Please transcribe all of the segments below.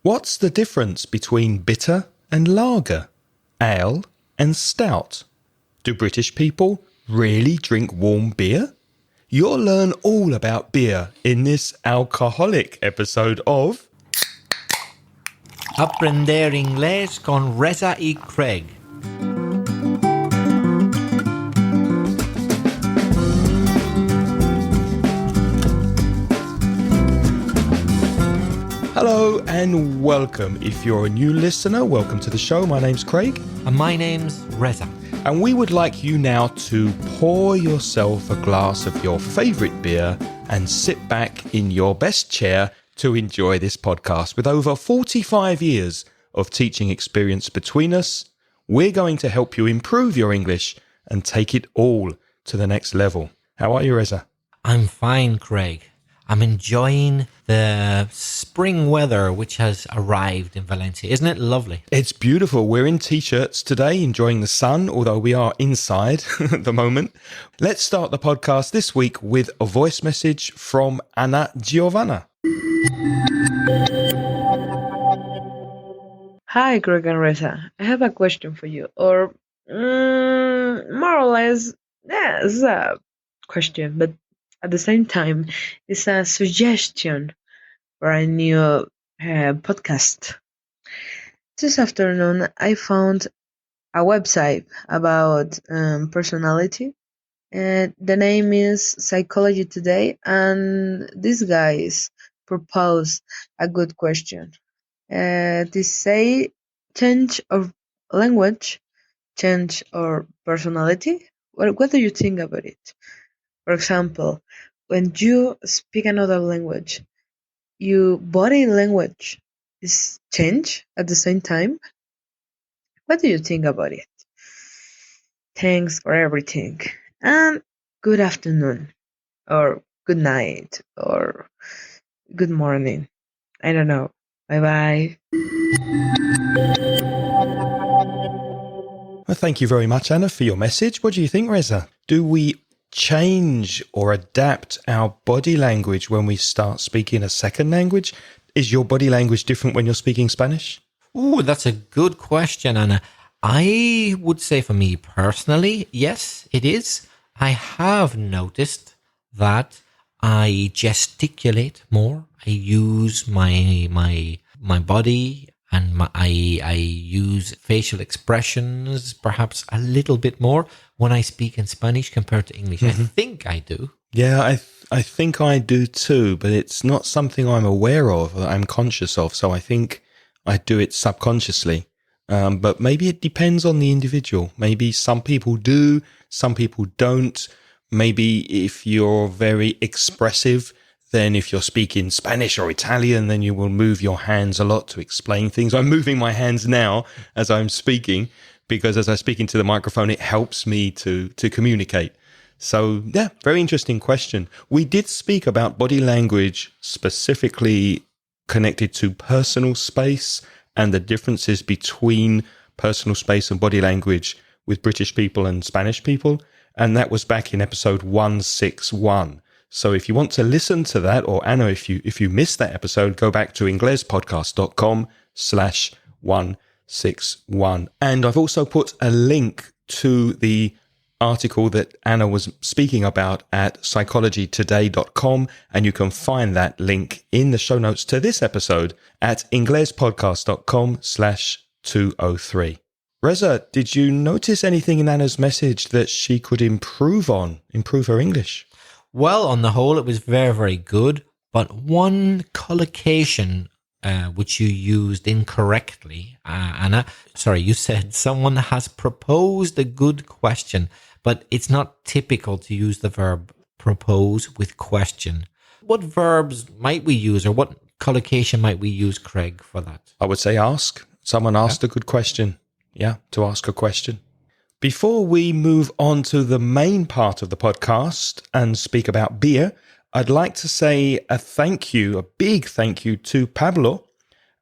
What's the difference between bitter and lager, ale and stout? Do British people really drink warm beer? You'll learn all about beer in this alcoholic episode of Aprender inglés con Reza y Craig. Hello and welcome. If you're a new listener, welcome to the show. My name's Craig. And my name's Reza. And we would like you now to pour yourself a glass of your favourite beer and sit back in your best chair to enjoy this podcast. With over 45 years of teaching experience between us, we're going to help you improve your English and take it all to the next level. How are you, Reza? I'm fine, Craig. I'm enjoying the spring weather which has arrived in Valencia. Isn't it lovely? It's beautiful. We're in t-shirts today, enjoying the sun, although we are inside at the moment. Let's start the podcast this week with a voice message from Anna Giovanna. Hi, Greg and Reza. I have a question for you, or more or less, it's a question, but at the same time, it's a suggestion for a new podcast. This afternoon, I found a website about personality. The name is Psychology Today, and these guys propose a good question. They say, change of language, change or personality. What do you think about it? For example, when you speak another language, your body language is changed at the same time. What do you think about it? Thanks for everything. And good afternoon, or good night, or good morning. I don't know. Bye-bye. Well, thank you very much, Anna, for your message. What do you think, Reza? Do we change or adapt our body language when we start speaking a second language? Is your body language different when you're speaking Spanish? Ooh, that's a good question, Anna. I would say for me personally, yes, it is. I have noticed that I gesticulate more. I use my body and I use facial expressions perhaps a little bit more when I speak in Spanish compared to English. I think I do. Yeah, I think I do too, but it's not something I'm aware of, that I'm conscious of. So I think I do it subconsciously. But maybe it depends on the individual. Maybe some people do, some people don't. Maybe if you're very expressive, then if you're speaking Spanish or Italian, then you will move your hands a lot to explain things. I'm moving my hands now as I'm speaking, because as I speak into the microphone, it helps me to communicate. So yeah, very interesting question. We did speak about body language specifically connected to personal space and the differences between personal space and body language with British people and Spanish people. And that was back in episode 161. So if you want to listen to that, or Anna, if you missed that episode, go back to inglespodcast.com/161. And I've also put a link to the article that Anna was speaking about at psychologytoday.com, and you can find that link in the show notes to this episode at inglespodcast.com/203. Reza, did you notice anything in Anna's message that she could improve her English? Well, on the whole, it was very, very good. But one collocation which you used incorrectly, Anna. Sorry, you said someone has proposed a good question, but it's not typical to use the verb propose with question. What verbs might we use, or what collocation might we use, Craig, for that? I would say ask. Someone asked a good question. Yeah, to ask a question. Before we move on to the main part of the podcast and speak about beer, I'd like to say a big thank you to Pablo,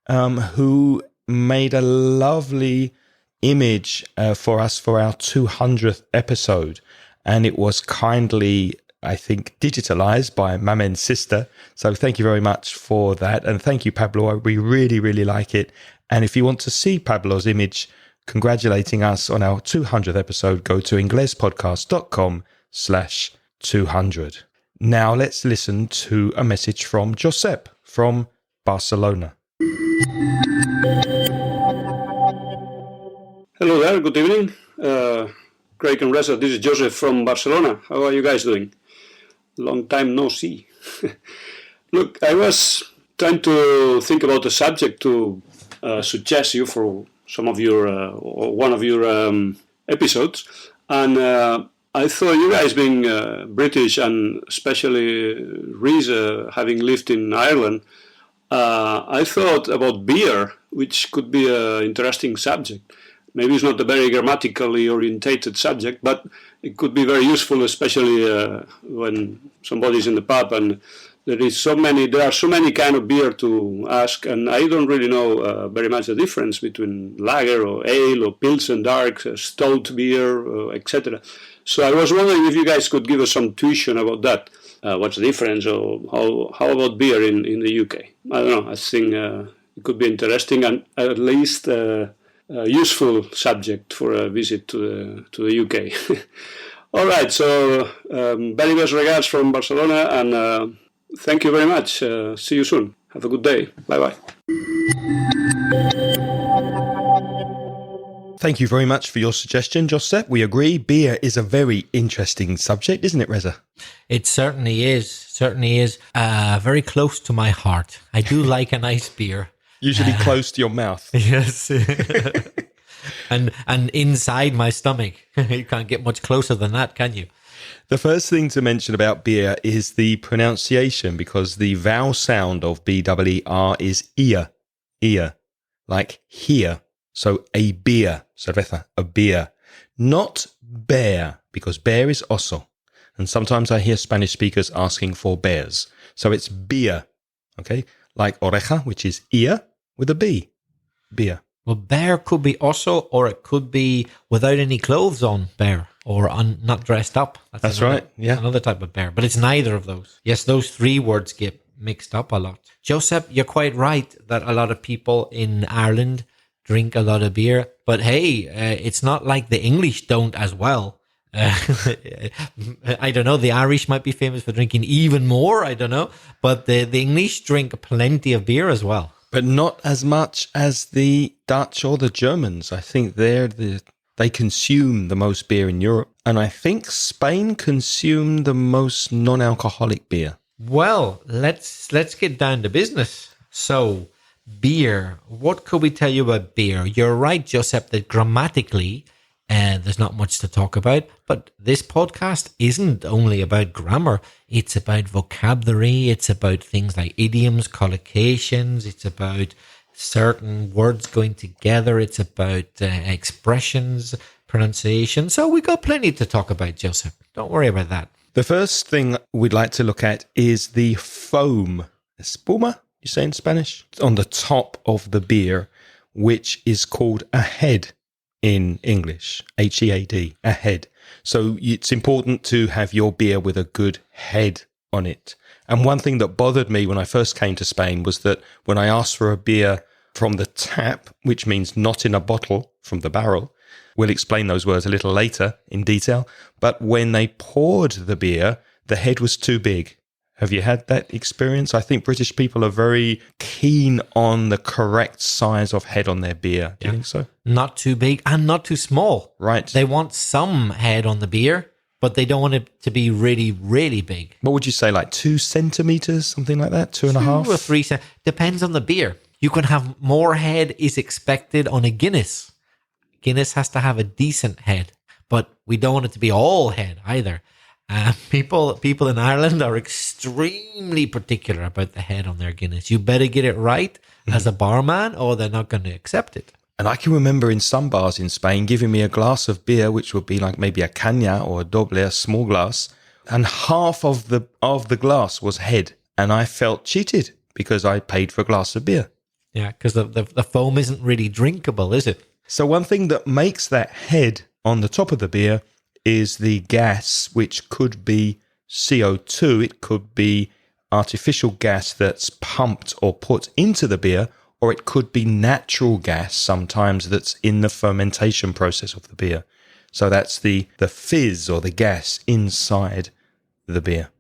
who made a lovely image for us for our 200th episode. And it was kindly I think, digitalized by Mamen's sister. So thank you very much for that. And thank you, Pablo. We really, really like it. And if you want to see Pablo's image congratulating us on our 200th episode, go to inglespodcast.com/200. Now let's listen to a message from Josep from Barcelona. Hello there, good evening. Craig and Reza, this is Joseph from Barcelona. How are you guys doing? Long time no see. Look, I was trying to think about a subject to suggest you for some of your, or one of your episodes. And I thought you guys being British and especially Reza having lived in Ireland, I thought about beer, which could be an interesting subject. Maybe it's not a very grammatically orientated subject, but it could be very useful, especially when somebody's in the pub and there are so many kind of beer to ask, and I don't really know very much the difference between lager or ale or pilsen dark, stout beer, etc. So I was wondering if you guys could give us some tuition about that. What's the difference, or how about beer in the UK? I don't know. I think it could be interesting and at least useful subject for a visit to the UK. All right, so very best regards from Barcelona, and thank you very much. See you soon. Have a good day. Bye-bye. Thank you very much for your suggestion, Josep. We agree. Beer is a very interesting subject, isn't it, Reza? It certainly is. Certainly is. Very close to my heart. I do like a nice beer. Usually close to your mouth. Yes. and inside my stomach. You can't get much closer than that, can you? The first thing to mention about beer is the pronunciation, because the vowel sound of B-E-E-R is ear, like here. So a beer, cerveza, a beer. Not bear, because bear is oso. And sometimes I hear Spanish speakers asking for bears. So it's beer, okay? Like oreja, which is ear, with a B. Beer. Well, bear could be oso, or it could be without any clothes on bear, or not dressed up. That's right, yeah. Another type of bear, but it's neither of those. Yes, those three words get mixed up a lot. Joseph, you're quite right that a lot of people in Ireland drink a lot of beer, but hey, it's not like the English don't as well. I don't know, the Irish might be famous for drinking even more, I don't know, but the English drink plenty of beer as well. But not as much as the Dutch or the Germans. I think they consume the most beer in Europe. And I think Spain consume the most non-alcoholic beer. Well, let's get down to business. So, beer. What could we tell you about beer? You're right, Josep, that grammatically, there's not much to talk about. But this podcast isn't only about grammar. It's about vocabulary. It's about things like idioms, collocations. It's about certain words going together. It's about expressions, pronunciation. So we got plenty to talk about, Joseph. Don't worry about that. The first thing we'd like to look at is the foam. Espuma, you say in Spanish? On the top of the beer, which is called a head in English. H-E-A-D, a head. So it's important to have your beer with a good head on it. And one thing that bothered me when I first came to Spain was that when I asked for a beer from the tap, which means not in a bottle, from the barrel, we'll explain those words a little later in detail, but when they poured the beer, the head was too big. Have you had that experience? I think British people are very keen on the correct size of head on their beer. Do you think so? Not too big and not too small. Right. They want some head on the beer, but they don't want it to be really, really big. What would you say, like 2 centimeters, something like that? 2.5? 2 or 3 centimeters. Depends on the beer. You can have more head is expected on a Guinness. Guinness has to have a decent head, but we don't want it to be all head either. People in Ireland are extremely particular about the head on their Guinness. You better get it right as a barman, or they're not going to accept it. And I can remember in some bars in Spain giving me a glass of beer, which would be like maybe a caña or a doble, a small glass, and half of the glass was head, and I felt cheated because I paid for a glass of beer. Yeah, because the foam isn't really drinkable, is it? So one thing that makes that head on the top of the beer is the gas, which could be CO2. It could be artificial gas that's pumped or put into the beer, or it could be natural gas sometimes that's in the fermentation process of the beer. So that's the fizz or the gas inside the beer.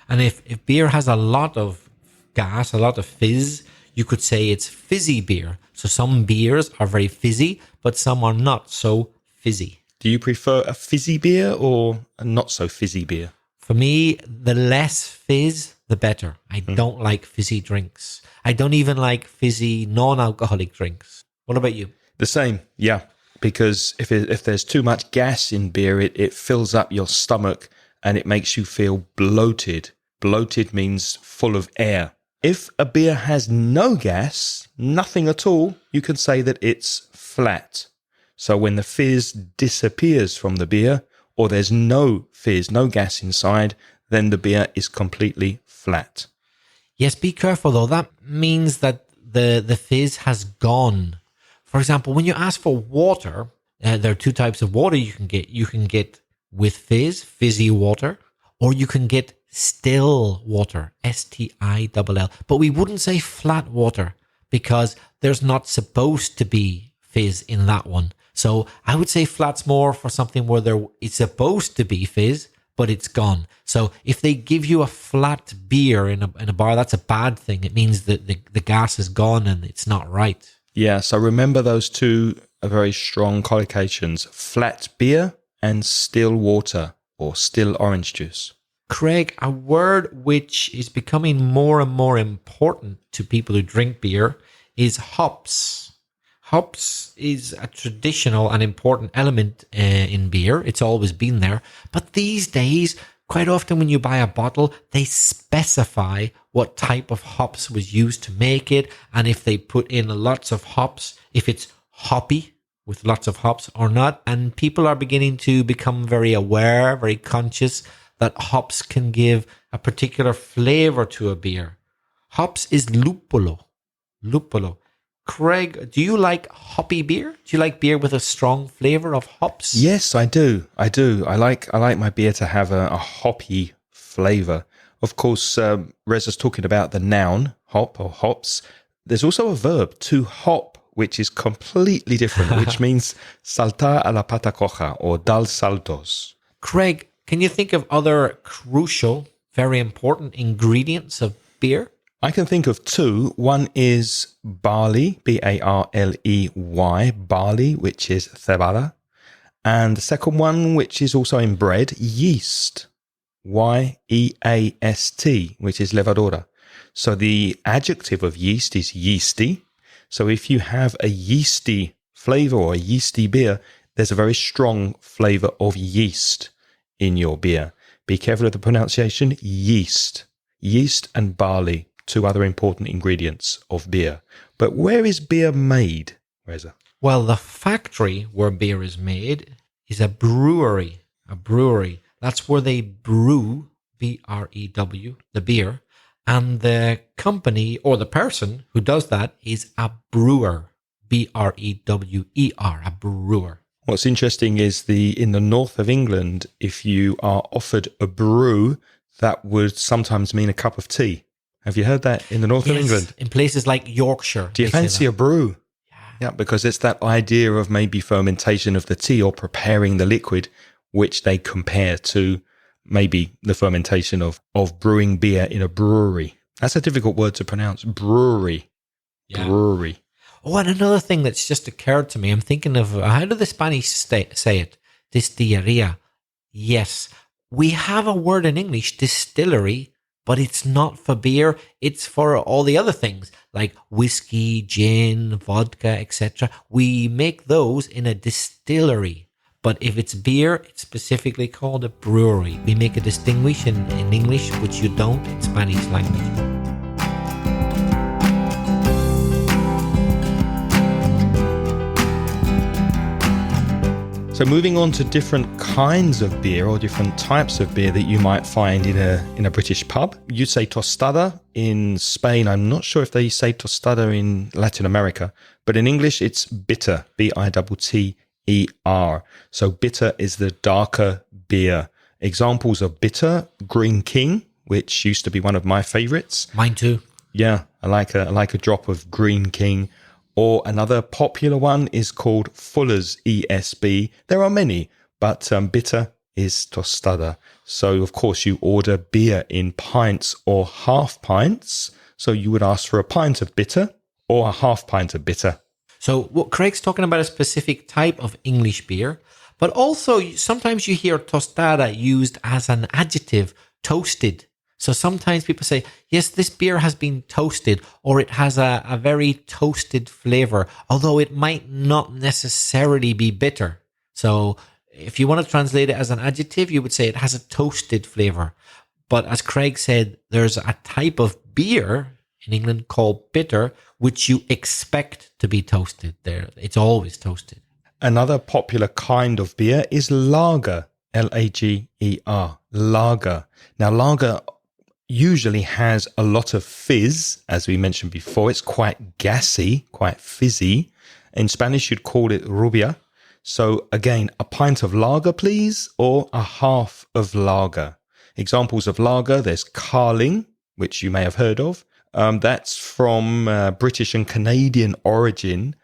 And if beer has a lot of gas, a lot of fizz, you could say it's fizzy beer. So some beers are very fizzy, but some are not so fizzy. Do you prefer a fizzy beer or a not so fizzy beer? For me, the less fizz, the better. I don't like fizzy drinks. I don't even like fizzy non-alcoholic drinks. What about you? The same, yeah. Because if there's too much gas in beer, it fills up your stomach and it makes you feel bloated. Bloated means full of air. If a beer has no gas, nothing at all, you can say that it's flat. So when the fizz disappears from the beer, or there's no fizz, no gas inside, then the beer is completely flat. Yes, be careful though. That means that the fizz has gone. For example, when you ask for water, there are two types of water you can get. You can get with fizz, fizzy water, or you can get still water, STILL. But we wouldn't say flat water because there's not supposed to be fizz in that one. So I would say flat's more for something where it's supposed to be fizz, but it's gone. So if they give you a flat beer in a bar, that's a bad thing. It means that the gas is gone and it's not right. Yeah, so remember those two very strong collocations, flat beer and still water or still orange juice. Craig, a word which is becoming more and more important to people who drink beer is hops. Hops is a traditional and important element in beer. It's always been there. But these days, quite often when you buy a bottle, they specify what type of hops was used to make it. And if they put in lots of hops, if it's hoppy with lots of hops or not. And people are beginning to become very aware, very conscious that hops can give a particular flavor to a beer. Hops is lupolo. Lupolo. Craig, do you like hoppy beer? Do you like beer with a strong flavor of hops? Yes, I do. I like my beer to have a hoppy flavor. Of course, Reza's talking about the noun, hop or hops. There's also a verb, to hop, which is completely different, which means saltar a la pata coja or dar saltos. Craig, can you think of other crucial, very important ingredients of beer? I can think of two. One is barley, Barley, barley, which is cebada. And the second one, which is also in bread, yeast, Yeast, which is levadura. So the adjective of yeast is yeasty. So if you have a yeasty flavor or a yeasty beer, there's a very strong flavor of yeast in your beer. Be careful of the pronunciation, yeast. Yeast and barley. Two other important ingredients of beer. But where is beer made, Reza? Well, the factory where beer is made is a brewery. A brewery. That's where they brew, B-R-E-W, the beer. And the company or the person who does that is a brewer, B-R-E-W-E-R, a brewer. What's interesting is in the north of England, if you are offered a brew, that would sometimes mean a cup of tea. Have you heard that in the north of England? In places like Yorkshire. Do you fancy a brew? Yeah, because it's that idea of maybe fermentation of the tea or preparing the liquid, which they compare to maybe the fermentation of brewing beer in a brewery. That's a difficult word to pronounce. Brewery. Yeah. Brewery. Oh, and another thing that's just occurred to me, I'm thinking of, how do the Spanish say it? Distillería. Yes. We have a word in English, distillery, but it's not for beer. It's for all the other things like whiskey, gin, vodka, etc. We make those in a distillery. But if it's beer, it's specifically called a brewery. We make a distinction in English, which you don't in Spanish language. So moving on to different kinds of beer or different types of beer that you might find in a British pub. You say tostada in Spain. I'm not sure if they say tostada in Latin America, but in English it's bitter, B-I-T-T-E-R. So bitter is the darker beer. Examples of bitter, Green King, which used to be one of my favorites. Mine too. Yeah, I like a drop of Green King. Or another popular one is called Fuller's ESB. There are many, but bitter is tostada. So, of course, you order beer in pints or half pints. So you would ask for a pint of bitter or a half pint of bitter. So what Craig's talking about a specific type of English beer, but also sometimes you hear tostada used as an adjective, toasted. So sometimes people say, yes, this beer has been toasted, or it has a very toasted flavor, although it might not necessarily be bitter. So if you want to translate it as an adjective, you would say it has a toasted flavor. But as Craig said, there's a type of beer in England called bitter, which you expect to be toasted there. It's always toasted. Another popular kind of beer is lager, Lager, lager. Now, lager usually has a lot of fizz, as we mentioned before. It's quite gassy, quite fizzy. In Spanish, you'd call it rubia. So again, a pint of lager, please, or a half of lager. Examples of lager, there's Carling, which you may have heard of. That's from British and Canadian origin,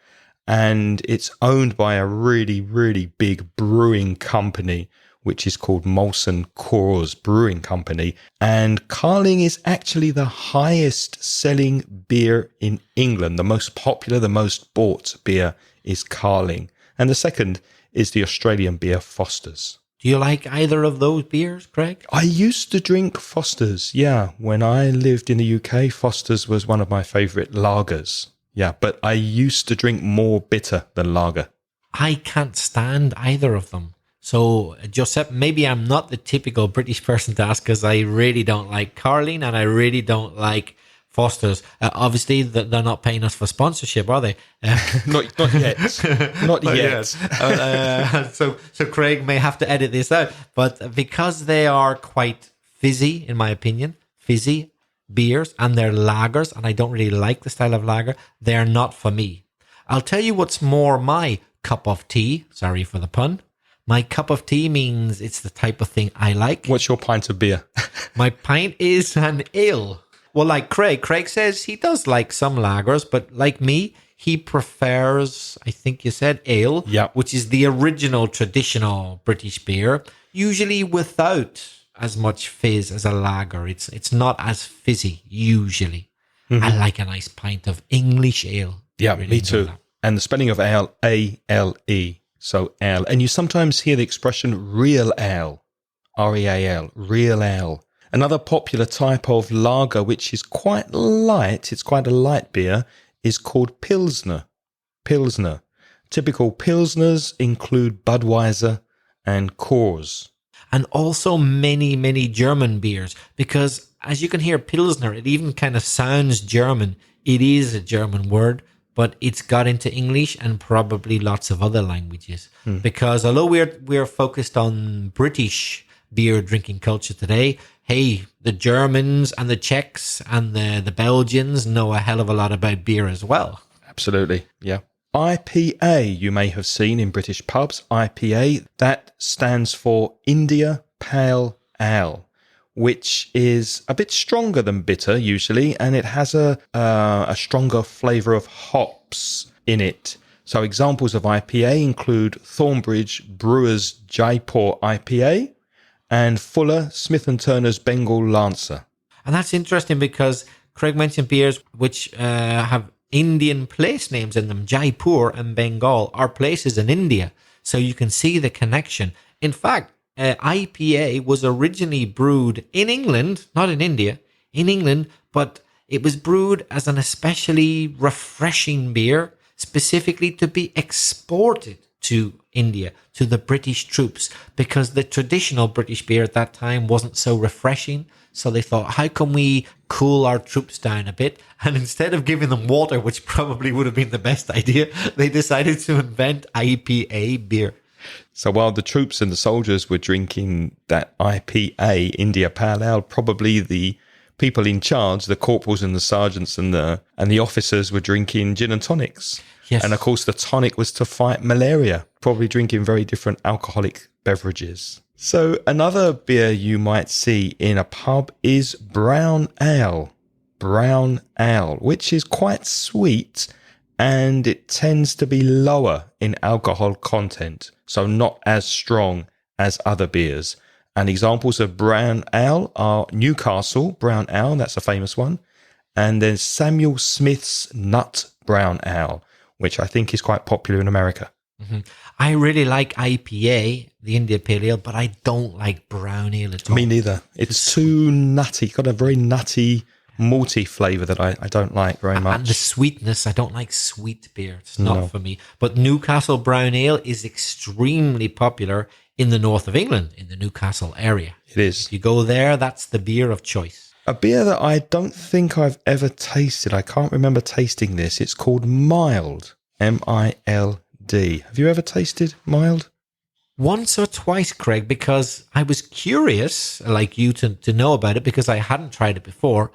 and it's owned by a really, really big brewing company, which is called Molson Coors Brewing Company. And Carling is actually the highest selling beer in England. The most popular, the most bought beer is Carling. And the second is the Australian beer Foster's. Do you like either of those beers, Craig? I used to drink Foster's, yeah. When I lived in the UK, Foster's was one of my favourite lagers. Yeah, but I used to drink more bitter than lager. I can't stand either of them. So, Josep, maybe I'm not the typical British person to ask, because I really don't like Carling and I really don't like Foster's. Obviously, they're not paying us for sponsorship, are they? Not yet. Not yet. So Craig may have to edit this out. But because they are quite fizzy, in my opinion, fizzy beers, and they're lagers, and I don't really like the style of lager, they're not for me. I'll tell you what's more my cup of tea. Sorry for the pun. My cup of tea means it's the type of thing I like. What's your pint of beer? My pint is an ale. Well, like Craig says he does like some lagers, but like me, he prefers, I think you said, ale, yeah, which is the original traditional British beer, usually without as much fizz as a lager. It's not as fizzy, usually. Mm-hmm. I like a nice pint of English ale. Yeah, really me too. That. And the spelling of ale, A-L-E, so ale. And you sometimes hear the expression real ale, R-E-A-L, real ale. Another popular type of lager, which is quite light, it's quite a light beer, is called Pilsner. Pilsner. Typical Pilsners include Budweiser and Coors. And also many, many German beers, because as you can hear, Pilsner, it even kind of sounds German. It is a German word, but it's got into English and probably lots of other languages. Because although we're focused on British beer drinking culture today, hey, the Germans and the Czechs and the Belgians know a hell of a lot about beer as well. Absolutely, yeah. IPA, you may have seen in British pubs. IPA, that stands for India Pale Ale, which is a bit stronger than bitter usually, and it has a stronger flavour of hops in it. So examples of IPA include Thornbridge Brewers Jaipur IPA, and Fuller, Smith & Turner's Bengal Lancer. And that's interesting because Craig mentioned beers which have Indian place names in them. Jaipur and Bengal are places in India. So you can see the connection. In fact, IPA was originally brewed in England, not in India, in England, but it was brewed as an especially refreshing beer, specifically to be exported to India, to the British troops, because the traditional British beer at that time wasn't so refreshing. So they thought, how can we cool our troops down a bit? And instead of giving them water, which probably would have been the best idea, they decided to invent IPA beer. So while the troops and the soldiers were drinking that IPA, India Pale Ale, probably the people in charge, the corporals and the sergeants and the officers, were drinking gin and tonics. Yes. And of course, the tonic was to fight malaria, probably drinking very different alcoholic beverages. So another beer you might see in a pub is brown ale. Brown ale, which is quite sweet and it tends to be lower in alcohol content, so not as strong as other beers. And examples of brown ale are Newcastle Brown Ale, that's a famous one, and then Samuel Smith's Nut Brown Ale, which I think is quite popular in America. Mm-hmm. I really like IPA, the India Pale Ale, but I don't like brown ale at all. Me neither. It's too nutty. Got a very nutty, malty flavour that I don't like very much. And the sweetness, I don't like sweet beer. It's not for me. But Newcastle Brown Ale is extremely popular in the north of England, in the Newcastle area. It is. If you go there, that's the beer of choice. A beer that I don't think I've ever tasted. I can't remember tasting this. It's called Mild. Mild. Have you ever tasted Mild? Once or twice, Craig, because I was curious, like you, to know about it because I hadn't tried it before.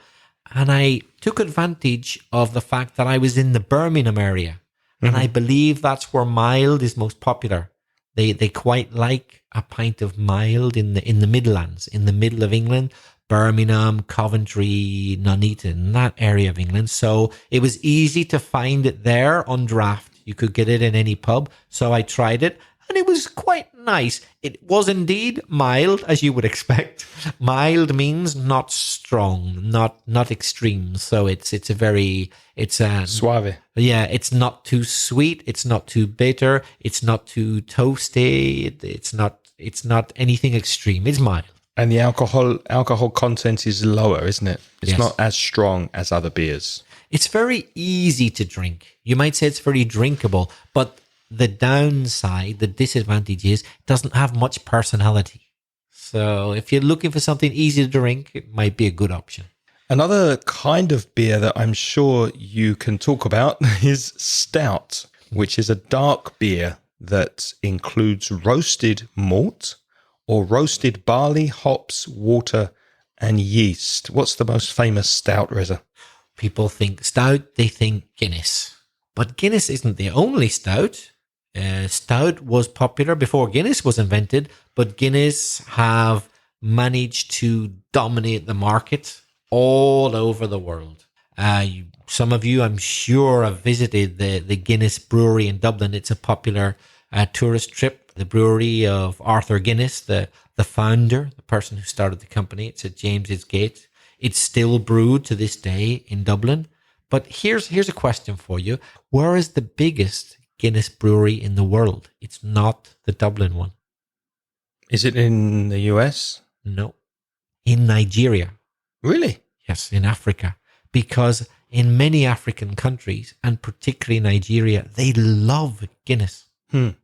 And I took advantage of the fact that I was in the Birmingham area. And I believe that's where Mild is most popular. They quite like a pint of Mild in the Midlands, in the middle of England. Birmingham, Coventry, Nuneaton, that area of England. So it was easy to find it there on draft. You could get it in any pub. So I tried it and it was quite nice. It was indeed mild, as you would expect. Mild means not strong, not extreme. So it's Suave. Yeah, it's not too sweet. It's not too bitter. It's not too toasty. It's not anything extreme. It's mild. And the alcohol content is lower, isn't it? It's Yes. not as strong as other beers. It's very easy to drink. You might say it's very drinkable, but the downside, the disadvantage is it doesn't have much personality. So if you're looking for something easy to drink, it might be a good option. Another kind of beer that I'm sure you can talk about is stout, which is a dark beer that includes roasted malt or roasted barley, hops, water, and yeast. What's the most famous stout, Reza? People think stout, they think Guinness. But Guinness isn't the only stout. Stout was popular before Guinness was invented, but Guinness have managed to dominate the market all over the world. Some of you, I'm sure, have visited the Guinness brewery in Dublin. It's a popular tourist trip. The brewery of Arthur Guinness, the founder, the person who started the company. It's at James's Gate. It's still brewed to this day in Dublin. But here's a question for you. Where is the biggest Guinness brewery in the world? It's not the Dublin one. Is it in the US? No. In Nigeria. Really? Yes, in Africa. Because in many African countries, and particularly Nigeria, they love Guinness.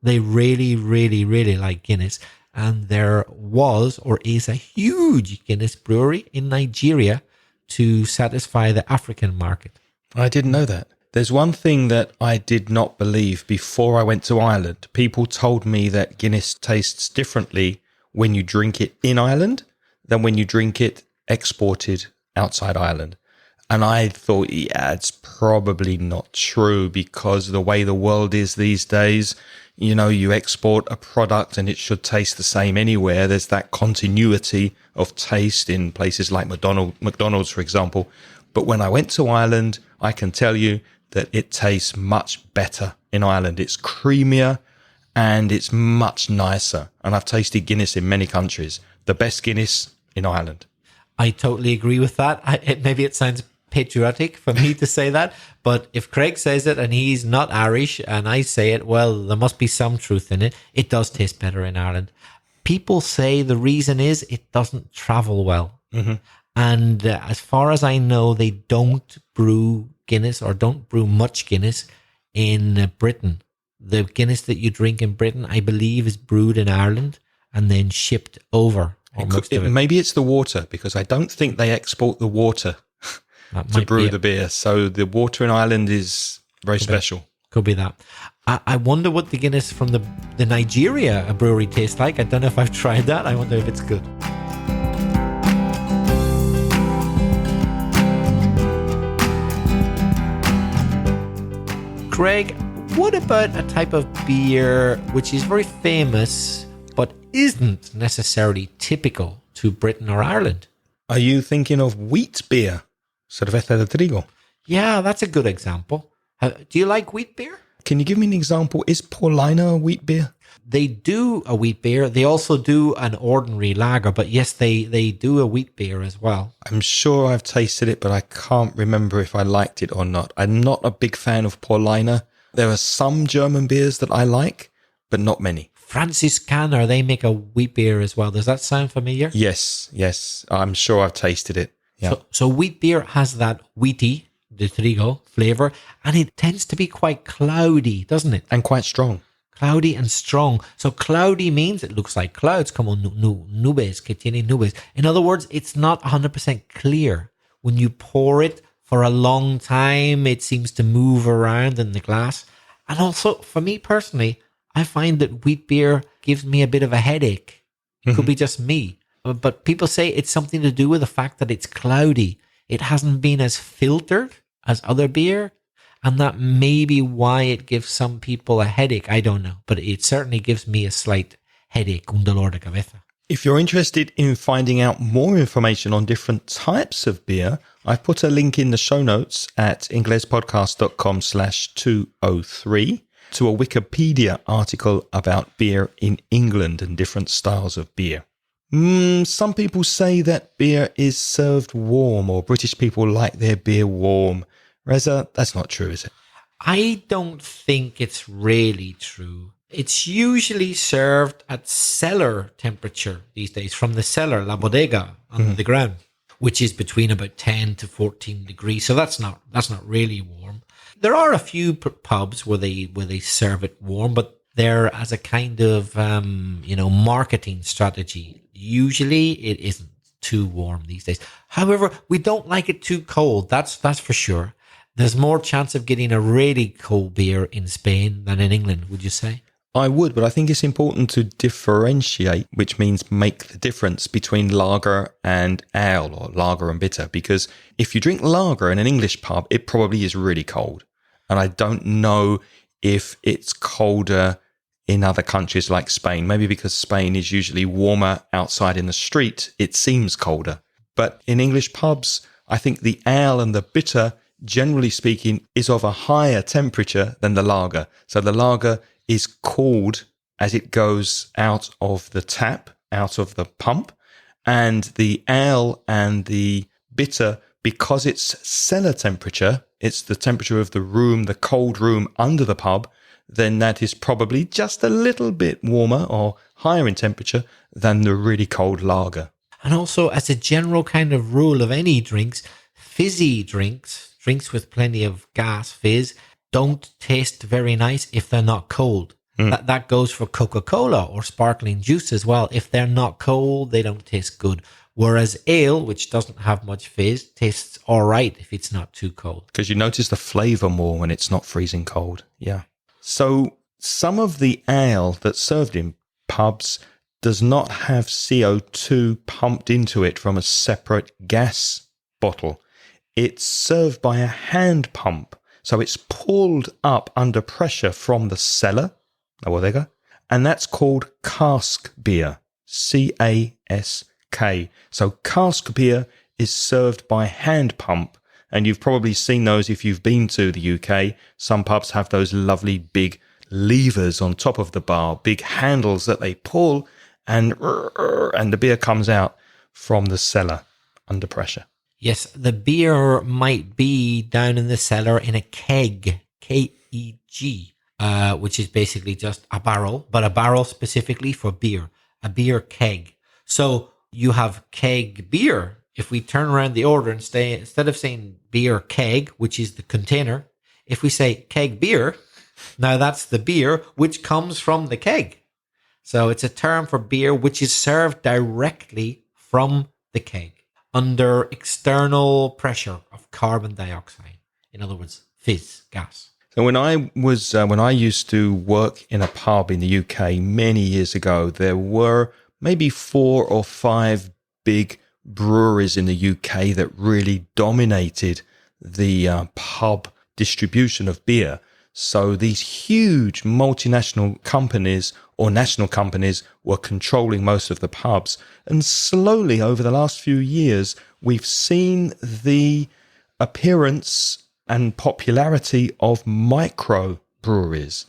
They really, really, really like Guinness. And there was or is a huge Guinness brewery in Nigeria to satisfy the African market. I didn't know that. There's one thing that I did not believe before I went to Ireland. People told me that Guinness tastes differently when you drink it in Ireland than when you drink it exported outside Ireland. And I thought, yeah, it's probably not true because the way the world is these days, you know, you export a product and it should taste the same anywhere. There's that continuity of taste in places like McDonald's, for example. But when I went to Ireland, I can tell you that it tastes much better in Ireland. It's creamier and it's much nicer. And I've tasted Guinness in many countries. The best Guinness in Ireland. I totally agree with that. Maybe it sounds patriotic for me to say that, but if Craig says it and he's not Irish and I say it, well, there must be some truth in it. It does taste better in Ireland. People say the reason is it doesn't travel well. Mm-hmm. And as far as I know, they don't brew Guinness or don't brew much Guinness in Britain. The Guinness that you drink in Britain, I believe, is brewed in Ireland and then shipped over. Maybe it's the water, because I don't think they export the water to brew the beer. So the water in Ireland is very special. Could be that. I wonder what the Guinness from the Nigeria brewery tastes like. I don't know if I've tried that. I wonder if it's good. Craig, what about a type of beer which is very famous, but isn't necessarily typical to Britain or Ireland. Are you thinking of wheat beer? Cerveza de trigo. Yeah, that's a good example. Do you like wheat beer? Can you give me an example? Is Paulaner a wheat beer? They do a wheat beer. They also do an ordinary lager, but yes, they do a wheat beer as well. I'm sure I've tasted it, but I can't remember if I liked it or not. I'm not a big fan of Paulaner. There are some German beers that I like, but not many. Franziskaner, they make a wheat beer as well. Does that sound familiar? Yes. I'm sure I've tasted it. Yeah. So wheat beer has that wheaty, the trigo flavor, and it tends to be quite cloudy, doesn't it? And quite strong. Cloudy and strong. So cloudy means it looks like clouds, como nubes, que tiene nubes. In other words, it's not 100% clear. When you pour it for a long time, it seems to move around in the glass. And also, for me personally, I find that wheat beer gives me a bit of a headache. It could be just me. But people say it's something to do with the fact that it's cloudy. It hasn't been as filtered as other beer. And that may be why it gives some people a headache. I don't know. But it certainly gives me a slight headache, un dolor de cabeza. If you're interested in finding out more information on different types of beer, I've put a link in the show notes at inglespodcast.com/203 to a Wikipedia article about beer in England and different styles of beer. Some people say that beer is served warm, or British people like their beer warm. Reza, that's not true, is it? I don't think it's really true. It's usually served at cellar temperature these days, from the cellar, la bodega, under the ground, which is between about 10 to 14 degrees. So that's not really warm. There are a few pubs where they serve it warm, but they're as a kind of marketing strategy. Usually it isn't too warm these days. However, we don't like it too cold. That's for sure. There's more chance of getting a really cold beer in Spain than in England, would you say? I would, but I think it's important to differentiate, which means make the difference between lager and ale, or lager and bitter, because if you drink lager in an English pub, it probably is really cold. And I don't know if it's colder in other countries like Spain. Maybe because Spain is usually warmer outside in the street, it seems colder. But in English pubs, I think the ale and the bitter, generally speaking, is of a higher temperature than the lager. So the lager is cooled as it goes out of the tap, out of the pump. And the ale and the bitter, because it's cellar temperature, it's the temperature of the room, the cold room under the pub, then that is probably just a little bit warmer or higher in temperature than the really cold lager. And also, as a general kind of rule of any drinks, fizzy drinks with plenty of gas, fizz, don't taste very nice if they're not cold. That goes for Coca-Cola or sparkling juice as well. If they're not cold, they don't taste good. Whereas ale, which doesn't have much fizz, tastes all right if it's not too cold. Because you notice the flavour more when it's not freezing cold. Yeah. So some of the ale that's served in pubs does not have CO2 pumped into it from a separate gas bottle. It's served by a hand pump. So it's pulled up under pressure from the cellar, la bodega, and that's called cask beer, C-A-S-K. So cask beer is served by hand pump, and you've probably seen those if you've been to the UK. Some pubs have those lovely big levers on top of the bar, big handles that they pull, and the beer comes out from the cellar under pressure. Yes, the beer might be down in the cellar in a keg, K-E-G, which is basically just a barrel, but a barrel specifically for beer, a beer keg. So you have keg beer. If we turn around the order and instead of saying beer keg, which is the container, if we say keg beer, now that's the beer which comes from the keg. So it's a term for beer which is served directly from the keg under external pressure of carbon dioxide. In other words, fizz, gas. So when I used to work in a pub in the UK many years ago, there were maybe 4 or 5 big breweries in the UK that really dominated the pub distribution of beer. So these huge multinational companies or national companies were controlling most of the pubs. And slowly over the last few years, we've seen the appearance and popularity of micro breweries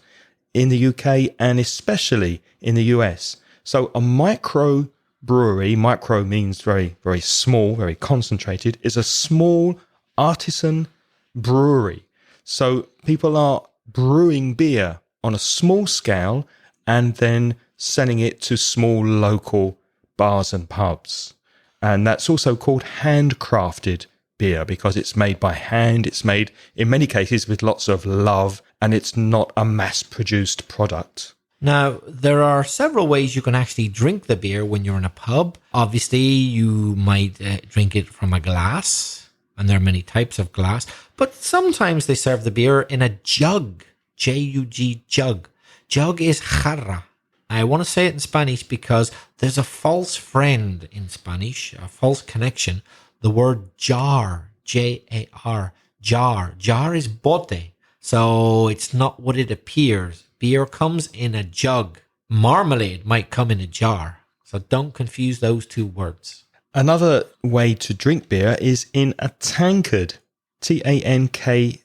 in the UK and especially in the US. So a micro brewery, micro means very, very small, very concentrated, is a small artisan brewery. So people are brewing beer on a small scale and then selling it to small local bars and pubs. And that's also called handcrafted beer because it's made by hand. It's made, in many cases, with lots of love, and it's not a mass-produced product. Now, there are several ways you can actually drink the beer when you're in a pub. Obviously, you might drink it from a glass, and there are many types of glass, but sometimes they serve the beer in a jug, J-U-G, jug. Jug is jarra. I want to say it in Spanish because there's a false friend in Spanish, a false connection. The word jar, J-A-R, jar. Jar is bote, so it's not what it appears. Beer comes in a jug. Marmalade might come in a jar, so don't confuse those two words. Another way to drink beer is in a tankard, Tankard.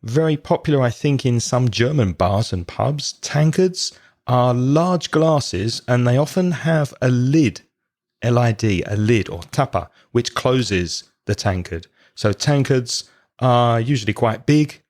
Very popular, I think, in some German bars and pubs. Tankards are large glasses and they often have a lid, L-I-D, a lid or tapa, which closes the tankard. So tankards are usually quite big,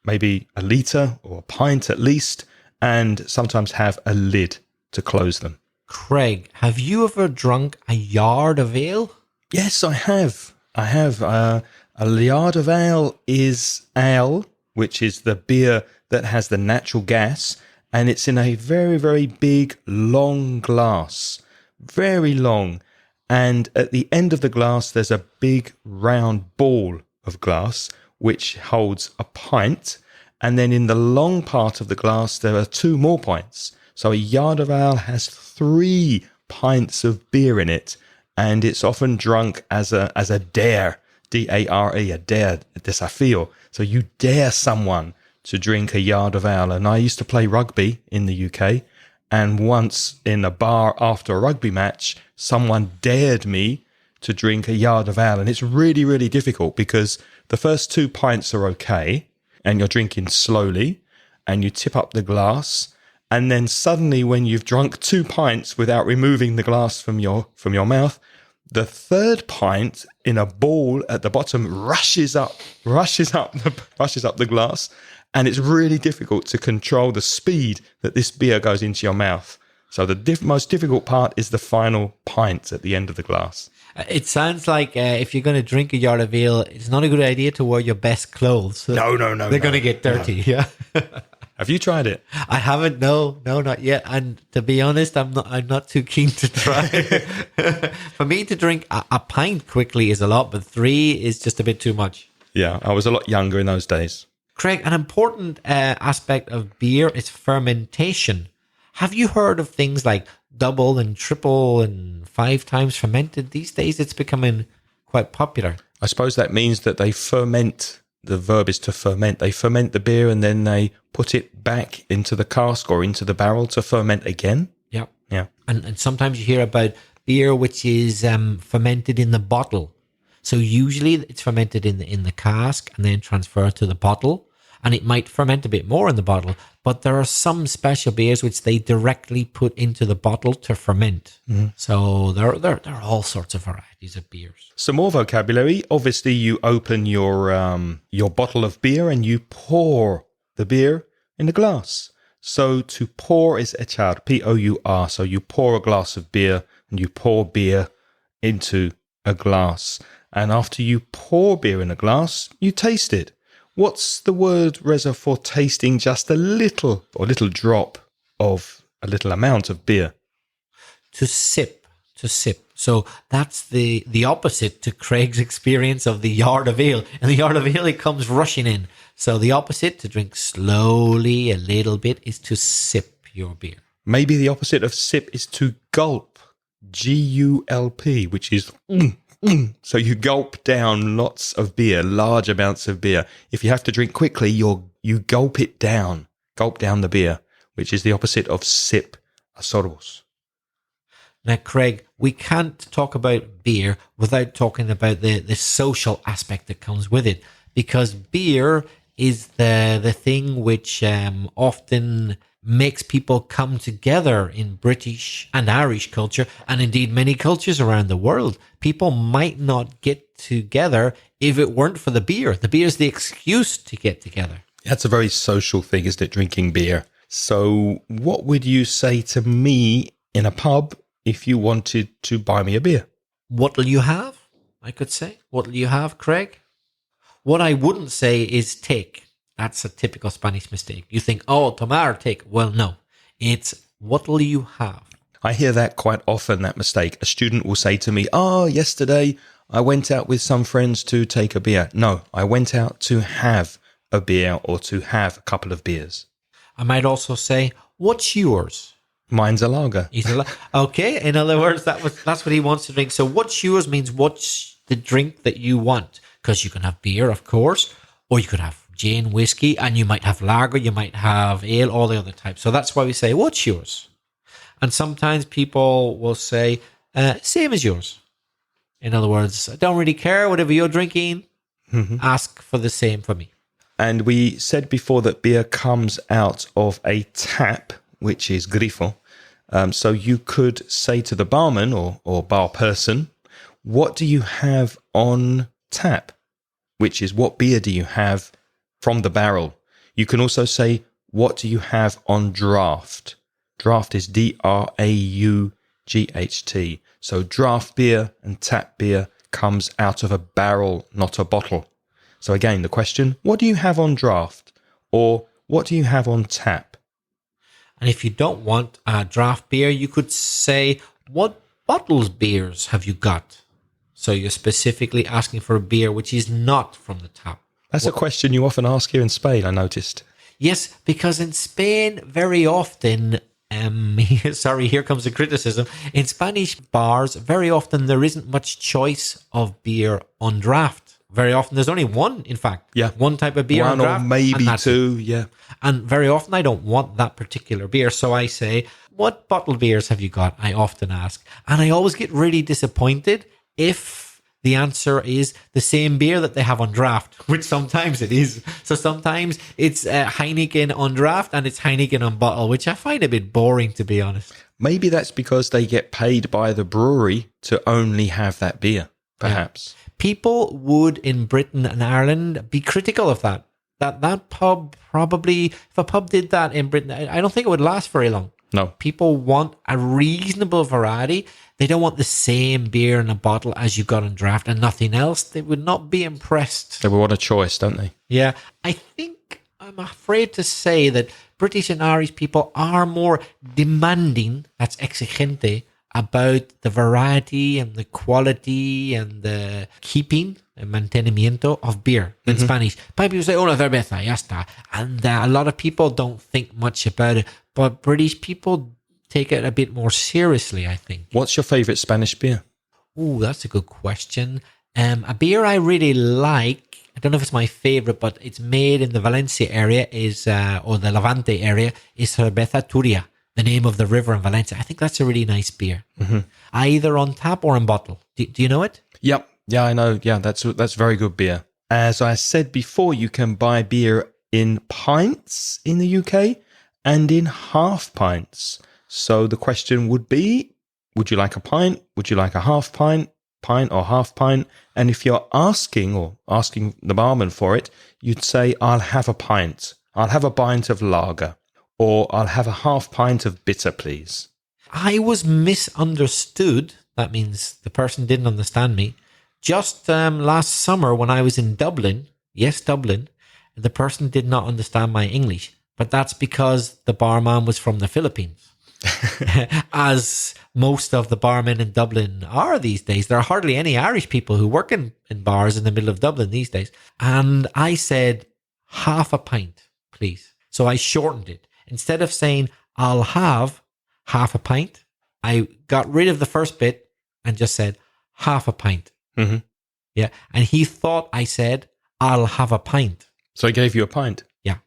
maybe a litre or a pint at least, and sometimes have a lid to close them. Craig, have you ever drunk a yard of ale? Yes, I have. A yard of ale is ale, which is the beer that has the natural gas, and it's in a very, very big, long glass. Very long. And at the end of the glass, there's a big, round ball of glass, which holds a pint. And then in the long part of the glass, there are 2 more pints. So a yard of ale has 3 pints of beer in it, and it's often drunk as a dare, D-A-R-E, a dare, a desafio. So you dare someone to drink a yard of ale. And I used to play rugby in the UK, and once in a bar after a rugby match, someone dared me to drink a yard of ale. And it's really, really difficult because the first 2 pints are okay, and you're drinking slowly, and you tip up the glass. And then suddenly when you've drunk 2 pints without removing the glass from your mouth, the 3rd pint in a ball at the bottom rushes up the glass, and it's really difficult to control the speed that this beer goes into your mouth. So the most difficult part is the final pint at the end of the glass. It sounds like if you're going to drink a yard of ale, it's not a good idea to wear your best clothes. No. They're going to get dirty, yeah. Have you tried it? I haven't. No, not yet. And to be honest, I'm not too keen to try. For me to drink a pint quickly is a lot, but 3 is just a bit too much. Yeah, I was a lot younger in those days. Craig, an important aspect of beer is fermentation. Have you heard of things like double and triple and 5 times fermented? These days it's becoming quite popular. I suppose that means that they ferment. The verb is to ferment. They ferment the beer and then they put it back into the cask or into the barrel to ferment again. Yeah. Yeah. And sometimes you hear about beer which is fermented in the bottle. So usually it's fermented in the cask and then transferred to the bottle. And it might ferment a bit more in the bottle. But there are some special beers which they directly put into the bottle to ferment. Mm-hmm. So there are all sorts of varieties of beers. Some more vocabulary. Obviously, you open your bottle of beer and you pour the beer in a glass. So to pour is echar, P-O-U-R. So you pour a glass of beer and you pour beer into a glass. And after you pour beer in a glass, you taste it. What's the word, Reza, for tasting just a little or little drop of a little amount of beer? To sip. So that's the opposite to Craig's experience of the yard of ale. And the yard of ale, it comes rushing in. So the opposite, to drink slowly a little bit, is to sip your beer. Maybe the opposite of sip is to gulp, G-U-L-P, which is So you gulp down lots of beer, large amounts of beer. If you have to drink quickly, you're you gulp it down. Gulp down the beer, which is the opposite of sip, a sorbos. Now, Craig, we can't talk about beer without talking about the social aspect that comes with it, because beer is the thing which often makes people come together in British and Irish culture, and indeed many cultures around the world. People might not get together if it weren't for the beer. The beer is the excuse to get together. That's a very social thing, isn't it, drinking beer? So what would you say to me in a pub if you wanted to buy me a beer? What'll you have? I could say. What'll you have, Craig? What I wouldn't say is take. That's a typical Spanish mistake. You think, oh, tomar, take. Well, no. It's what'll you have? I hear that quite often, that mistake. A student will say to me, oh, yesterday I went out with some friends to take a beer. No, I went out to have a beer or to have a couple of beers. I might also say, what's yours? Mine's a lager. Okay, in other words, that's what he wants to drink. So what's yours means what's the drink that you want? Because you can have beer, of course, or you could have gin, whiskey, and you might have lager, you might have ale, all the other types. So that's why we say, what's yours? And sometimes people will say, same as yours. In other words, I don't really care, whatever you're drinking, ask for the same for me. And we said before that beer comes out of a tap, which is grifo. So you could say to the barman or bar person, what do you have on tap? Which is, what beer do you have from the barrel? You can also say, what do you have on draft? Draft is D-R-A-U-G-H-T. So draft beer and tap beer comes out of a barrel, not a bottle. So again, the question, what do you have on draft? Or what do you have on tap? And if you don't want a draft beer, you could say, what bottles beers have you got? So you're specifically asking for a beer which is not from the tap. That's a question you often ask here in Spain, I noticed. Yes, because in Spain, very often, sorry, here comes the criticism. In Spanish bars, very often there isn't much choice of beer on draft. Very often, there's only one, in fact. Yeah. One type of beer on One draft. or maybe and two, yeah. And very often I don't want that particular beer. So I say, what bottled beers have you got? I often ask. And I always get really disappointed if the answer is the same beer that they have on draft, which sometimes it is. So sometimes it's Heineken on draft and it's Heineken on bottle, which I find a bit boring, to be honest. Maybe that's because they get paid by the brewery to only have that beer, perhaps. Yeah. People would in Britain and Ireland be critical of that. That pub probably, if a pub did that in Britain, I don't think it would last very long. No. People want a reasonable variety. They don't want the same beer in a bottle as you got on draft and nothing else. They would not be impressed. They would want a choice, don't they? Yeah. I think I'm afraid to say that British and Irish people are more demanding, that's exigente, about the variety and the quality and the keeping, el mantenimiento of beer in Spanish. People say, una cerveza, ya está. And a lot of people don't think much about it, but British people take it a bit more seriously, I think. What's your favourite Spanish beer? Ooh, that's a good question. A beer I really like, I don't know if it's my favorite, but it's made in the Valencia area, or the Levante area, is Cerveza Turia, the name of the river in Valencia. I think that's a really nice beer. Either on tap or in bottle. Do you know it? Yep. Yeah, I know. Yeah, that's very good beer. As I said before, you can buy beer in pints in the UK and in half pints. So the question would be, would you like a pint? Would you like a half pint? Pint or half pint? And if you're asking the barman for it, you'd say, I'll have a pint. I'll have a pint of lager. Or I'll have a half pint of bitter, please. I was misunderstood. That means the person didn't understand me. Just last summer when I was in Dublin, yes, Dublin, the person did not understand my English. But that's because the barman was from the Philippines. As most of the barmen in Dublin are these days. There are hardly any Irish people who work in bars in the middle of Dublin these days. And I said, half a pint, please. So I shortened it. Instead of saying, I'll have half a pint, I got rid of the first bit and just said, half a pint. Mm-hmm. Yeah. And he thought I said, I'll have a pint. So I gave you a pint. Yeah.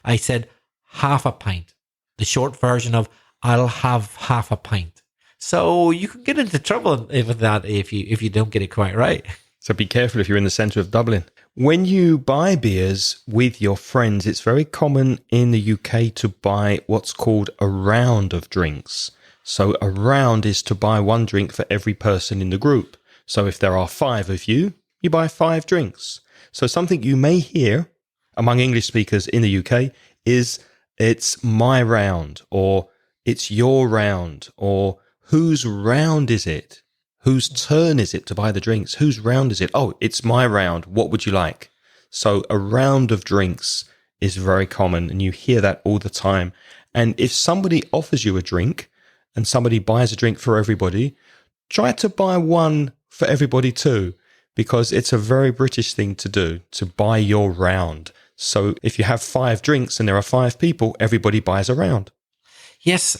I said half a pint. The short version of I'll have half a pint. So you can get into trouble with that if you don't get it quite right. So be careful if you're in the centre of Dublin. When you buy beers with your friends, it's very common in the UK to buy what's called a round of drinks. So a round is to buy one drink for every person in the group. So if there are 5 of you, you buy 5 drinks. So something you may hear among English speakers in the UK is it's my round, or it's your round, or whose round is it? Whose turn is it to buy the drinks? Whose round is it? Oh, it's my round. What would you like? So a round of drinks is very common, and you hear that all the time. And if somebody offers you a drink and somebody buys a drink for everybody, try to buy one for everybody too, because it's a very British thing to do, to buy your round. So if you have 5 drinks and there are 5 people, everybody buys a round. Yes,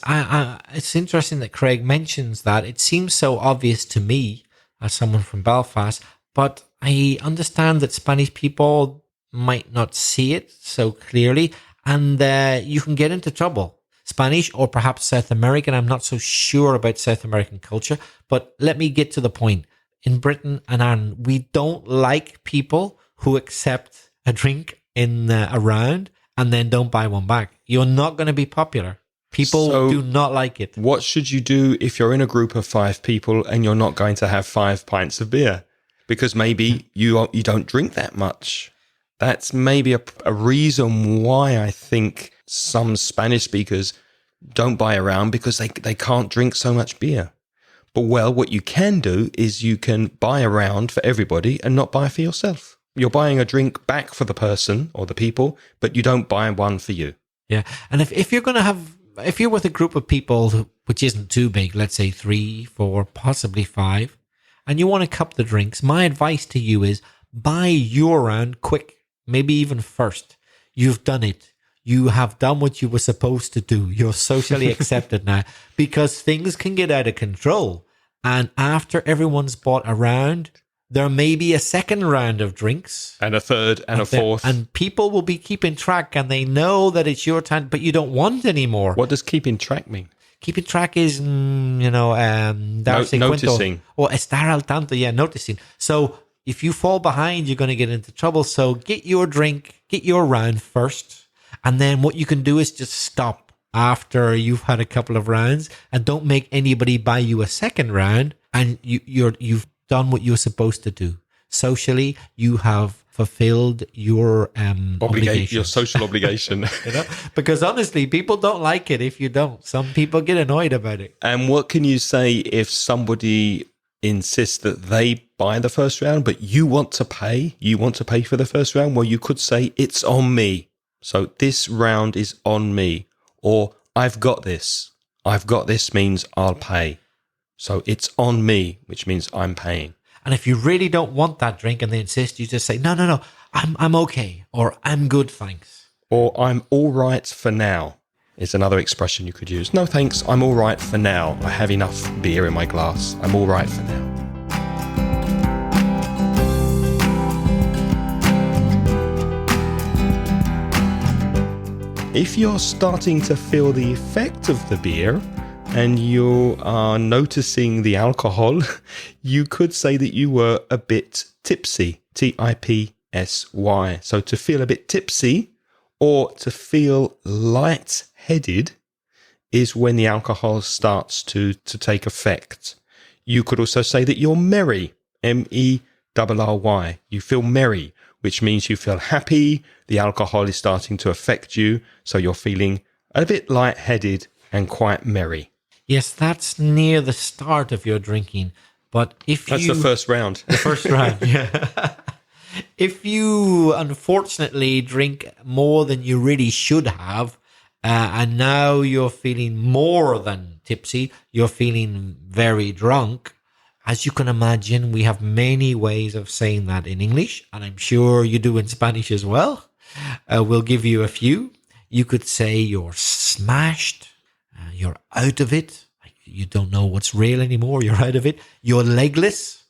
it's interesting that Craig mentions that. It seems so obvious to me as someone from Belfast, but I understand that Spanish people might not see it so clearly, and you can get into trouble. Spanish or perhaps South American, I'm not so sure about South American culture, but let me get to the point. In Britain and Ireland, we don't like people who accept a drink in a round and then don't buy one back. You're not going to be popular. People do not like it. What should you do if you're in a group of 5 people and you're not going to have 5 pints of beer? Because maybe you don't drink that much. That's maybe a reason why I think some Spanish speakers don't buy a round, because they can't drink so much beer. But well, what you can do is you can buy a round for everybody and not buy for yourself. You're buying a drink back for the person or the people, but you don't buy one for you. Yeah. And if you're going to have, if you're with a group of people, which isn't too big, let's say 3, 4, possibly 5, and you want to cup the drinks, my advice to you is buy your round quick, maybe even first. You've done it. You have done what you were supposed to do. You're socially accepted now, because things can get out of control. And after everyone's bought a round, there may be a second round of drinks. And a third and a fourth. And people will be keeping track, and they know that it's your time, but you don't want any more. What does keeping track mean? Keeping track is, noticing. Or estar al tanto, noticing. So if you fall behind, you're going to get into trouble. So get your drink, get your round first. And then what you can do is just stop after you've had a couple of rounds, and don't make anybody buy you a second round. And you've done what you're supposed to do. Socially, you have fulfilled your obligation. Your social obligation. Because honestly, people don't like it if you don't. Some people get annoyed about it. And what can you say if somebody insists that they buy the first round, but you want to pay? You want to pay for the first round? Well, you could say, it's on me. So this round is on me. Or I've got this. I've got this means I'll pay. So it's on me, which means I'm paying. And if you really don't want that drink and they insist, you just say, no, I'm okay. Or I'm good, thanks. Or I'm all right for now is another expression you could use. No, thanks, I'm all right for now. I have enough beer in my glass. I'm all right for now. If you're starting to feel the effect of the beer and you are noticing the alcohol, you could say that you were a bit tipsy, T-I-P-S-Y. So to feel a bit tipsy or to feel light-headed is when the alcohol starts to take effect. You could also say that you're merry, M-E-R-R-Y. You feel merry, which means you feel happy. The alcohol is starting to affect you, so you're feeling a bit light-headed and quite merry. Yes, that's near the start of your drinking. But that's the first round. The first round, yeah. If you unfortunately drink more than you really should have, and now you're feeling more than tipsy, you're feeling very drunk, as you can imagine, we have many ways of saying that in English, and I'm sure you do in Spanish as well. We'll give you a few. You could say you're smashed, you're out of it, like you don't know what's real anymore, you're out of it, you're legless,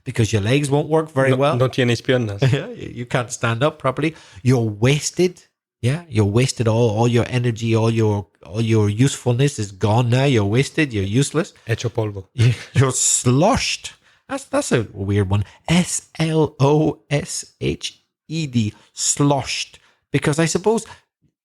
because your legs won't work very well. No tienes piernas. You can't stand up properly. You're wasted. Yeah, you're wasted. All your energy, all your usefulness is gone now. You're wasted. You're useless. Hecho polvo. You're sloshed. That's a weird one. SLOSHED. Sloshed. Because I suppose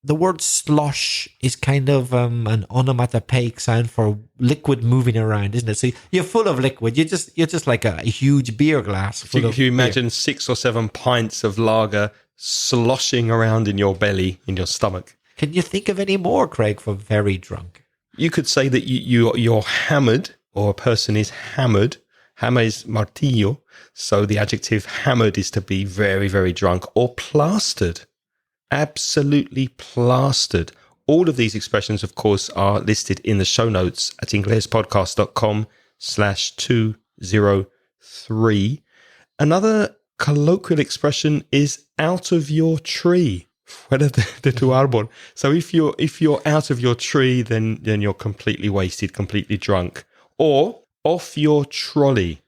the word slosh is kind of an onomatopoeic sound for liquid moving around, isn't it? So you're full of liquid. You're just like a huge beer glass. If you imagine 6 or 7 pints of lager sloshing around in your belly, in your stomach. Can you think of any more, Craig, for very drunk? You could say that you're hammered, or a person is hammered. Hammer is martillo, so the adjective hammered is to be very, very drunk, or plastered. Absolutely plastered. All of these expressions, of course, are listed in the show notes at inglespodcast.com/203. Another colloquial expression is out of your tree. Fuera de tu árbol. So if you're out of your tree, then you're completely wasted, completely drunk. Or off your trolley.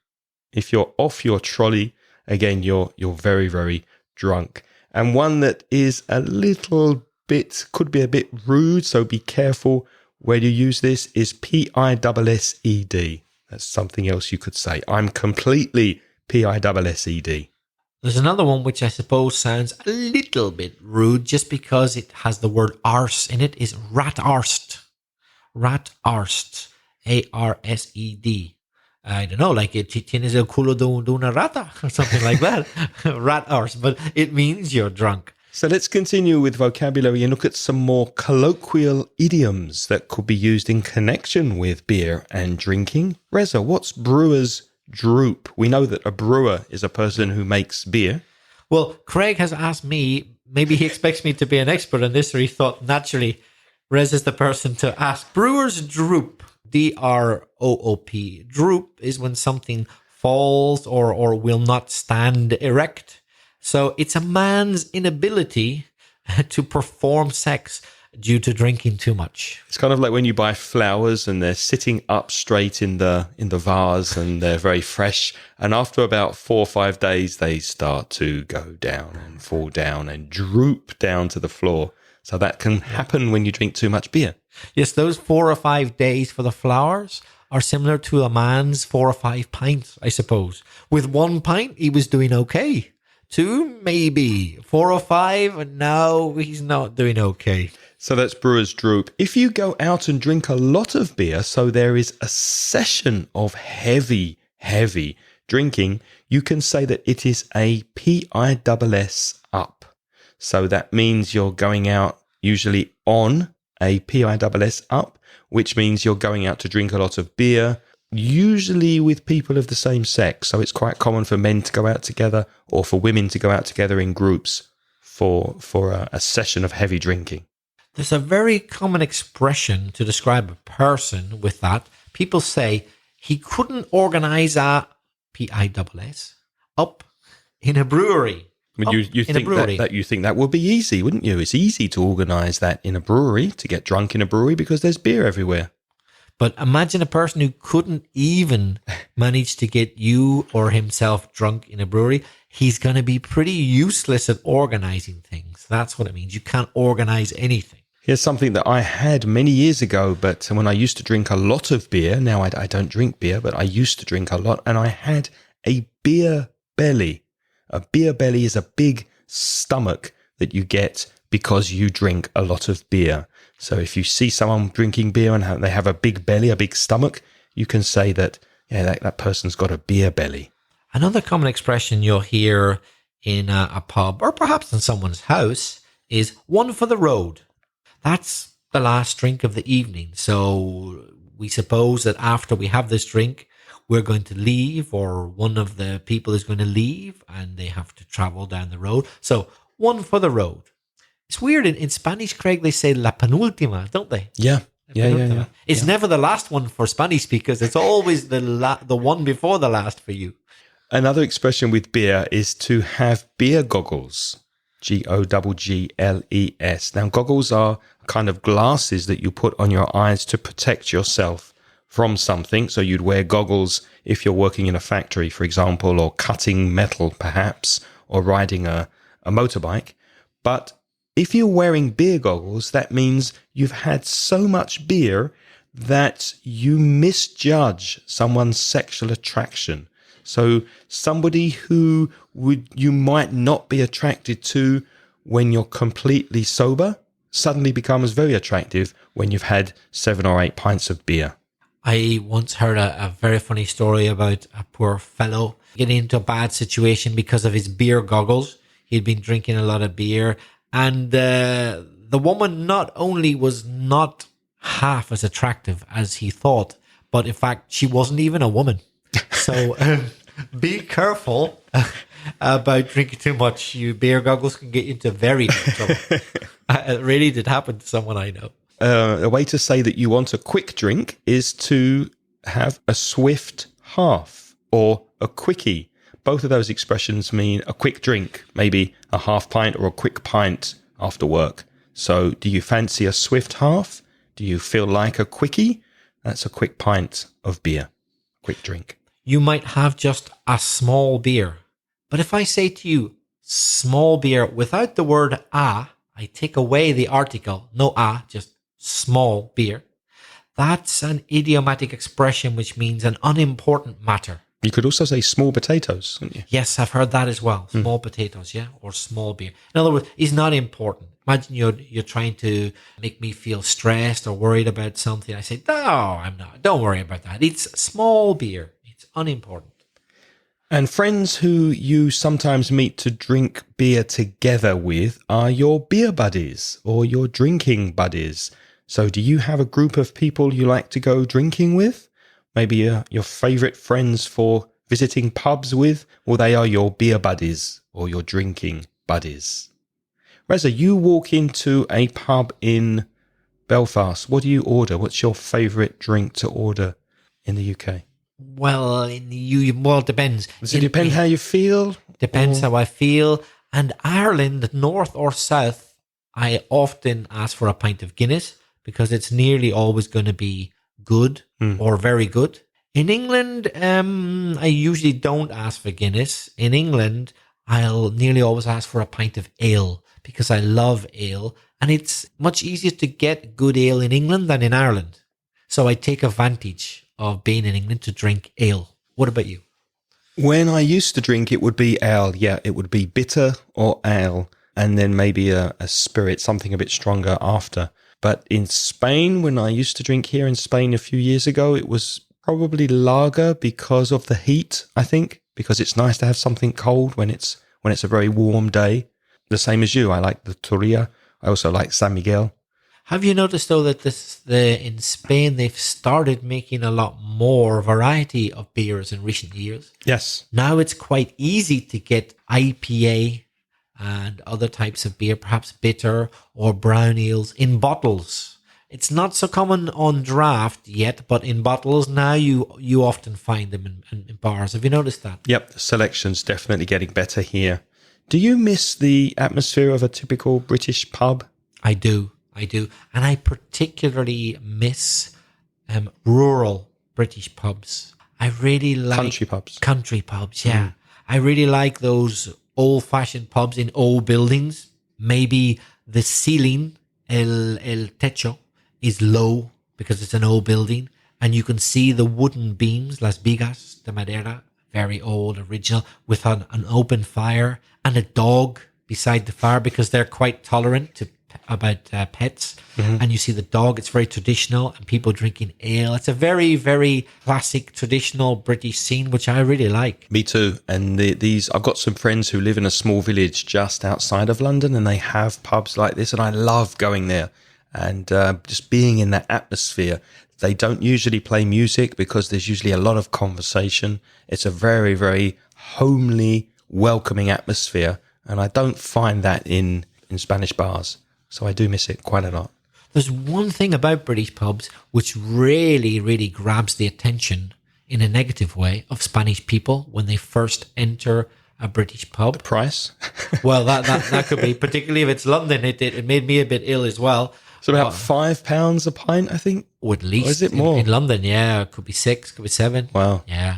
If you're off your trolley, again, you're very, very drunk. And one that is a little bit, could be a bit rude, so be careful where you use this, is PISSED. That's something else you could say. I'm completely PISSED. There's another one which I suppose sounds a little bit rude just because it has the word arse in it, is rat arsed. Rat arsed. ARSED. I don't know, like tienes el culo de una rata or something like that. Rat arse, but it means you're drunk. So let's continue with vocabulary and look at some more colloquial idioms that could be used in connection with beer and drinking. Reza, what's brewer's droop? We know that a brewer is a person who makes beer. Well, Craig has asked me, maybe he expects me to be an expert on this, or he thought naturally Rez is the person to ask. Brewer's droop. DROOP. Droop is when something falls or will not stand erect. So it's a man's inability to perform sex due to drinking too much. It's kind of like when you buy flowers and they're sitting up straight in the vase and they're very fresh. And after about 4 or 5 days, they start to go down and fall down and droop down to the floor. So that can happen when you drink too much beer. Yes, those 4 or 5 days for the flowers are similar to a man's 4 or 5 pints, I suppose. With 1 pint, he was doing okay. 2, maybe. 4 or 5, and now he's not doing okay. So that's brewer's droop. If you go out and drink a lot of beer, so there is a session of heavy drinking, you can say that it is a PISS up. So that means you're going out usually on a PISS up, which means you're going out to drink a lot of beer, usually with people of the same sex. So it's quite common for men to go out together or for women to go out together in groups for a session of heavy drinking. There's a very common expression to describe a person with that. People say he couldn't organize a PISS up in a brewery. I mean, you think that you think that would be easy, wouldn't you? It's easy to organise that in a brewery, to get drunk in a brewery because there's beer everywhere. But imagine a person who couldn't even manage to get you or himself drunk in a brewery. He's going to be pretty useless at organising things. That's what it means. You can't organise anything. Here's something that I had many years ago, but when I used to drink a lot of beer, now I don't drink beer, but I used to drink a lot, and I had a beer belly. A beer belly is a big stomach that you get because you drink a lot of beer. So if you see someone drinking beer and they have a big belly, a big stomach, you can say that, that person's got a beer belly. Another common expression you'll hear in a pub or perhaps in someone's house is one for the road. That's the last drink of the evening. So we suppose that after we have this drink, we're going to leave, or one of the people is going to leave and they have to travel down the road. So one for the road. It's weird. In Spanish, Craig, they say la penúltima, don't they? Yeah. Yeah. It's never the last one for Spanish speakers. It's always the one before the last for you. Another expression with beer is to have beer goggles. GOGGLES. Now, goggles are kind of glasses that you put on your eyes to protect yourself from something. So you'd wear goggles if you're working in a factory, for example, or cutting metal, perhaps, or riding a motorbike. But if you're wearing beer goggles, that means you've had so much beer that you misjudge someone's sexual attraction. So somebody who you might not be attracted to when you're completely sober suddenly becomes very attractive when you've had 7 or 8 pints of beer. I once heard a very funny story about a poor fellow getting into a bad situation because of his beer goggles. He'd been drinking a lot of beer, and the woman not only was not half as attractive as he thought, but in fact, she wasn't even a woman. So be careful about drinking too much. Beer goggles can get you into very deep trouble. It really did happen to someone I know. A way to say that you want a quick drink is to have a swift half or a quickie. Both of those expressions mean a quick drink, maybe a half pint or a quick pint after work. So do you fancy a swift half? Do you feel like a quickie? That's a quick pint of beer, quick drink. You might have just a small beer. But if I say to you, small beer without the word I take away the article, no just small beer. That's an idiomatic expression which means an unimportant matter. You could also say small potatoes, couldn't you? Yes, I've heard that as well. Small potatoes, yeah, or small beer. In other words, it's not important. Imagine you're trying to make me feel stressed or worried about something. I say, no, I'm not. Don't worry about that. It's small beer. It's unimportant. And friends who you sometimes meet to drink beer together with are your beer buddies or your drinking buddies. So do you have a group of people you like to go drinking with? Maybe your favourite friends for visiting pubs with, or they are your beer buddies or your drinking buddies. Reza, you walk into a pub in Belfast. What do you order? What's your favourite drink to order in the UK? Well, it depends. Does it depend how you feel? Depends how I feel. And Ireland, north or south, I often ask for a pint of Guinness because it's nearly always going to be good or very good. In England, I usually don't ask for Guinness. In England, I'll nearly always ask for a pint of ale because I love ale. And it's much easier to get good ale in England than in Ireland. So I take advantage of being in England to drink ale. What about you? When I used to drink, it would be ale. Yeah, it would be bitter or ale, and then maybe a spirit, something a bit stronger after. But in Spain, when I used to drink here in Spain a few years ago, it was probably lager because of the heat, I think, because it's nice to have something cold when it's a very warm day. The same as you, I like the Turria. I also like San Miguel. Have you noticed, though, that in Spain, they've started making a lot more variety of beers in recent years? Yes. Now it's quite easy to get IPA and other types of beer, perhaps bitter or brown ales, in bottles. It's not so common on draft yet, but in bottles now you often find them in bars. Have you noticed that? Yep, the selection's definitely getting better here. Do you miss the atmosphere of a typical British pub? I do. And I particularly miss rural British pubs. I really like... Country pubs, yeah. I really like those old-fashioned pubs in old buildings. Maybe the ceiling, el techo, is low because it's an old building. And you can see the wooden beams, las vigas de madera, very old, original, with an open fire and a dog beside the fire because they're quite tolerant about pets. And you see the dog, it's very traditional, and people drinking ale. It's a very, very classic, traditional British scene, which I really like. Me too. And I've got some friends who live in a small village just outside of London, and they have pubs like this, and I love going there and just being in that atmosphere. They don't usually play music because there's usually a lot of conversation. It's a very, very homely, welcoming atmosphere, and I don't find that in Spanish bars. So I do miss it quite a lot. There's one thing about British pubs which really, really grabs the attention in a negative way of Spanish people when they first enter a British pub. The price? Well, that could be, particularly if it's London. It made me a bit ill as well. So about £5 a pint, I think. Or at least. Or is it more? In London, yeah. It could be 6, could be 7. Wow. Yeah.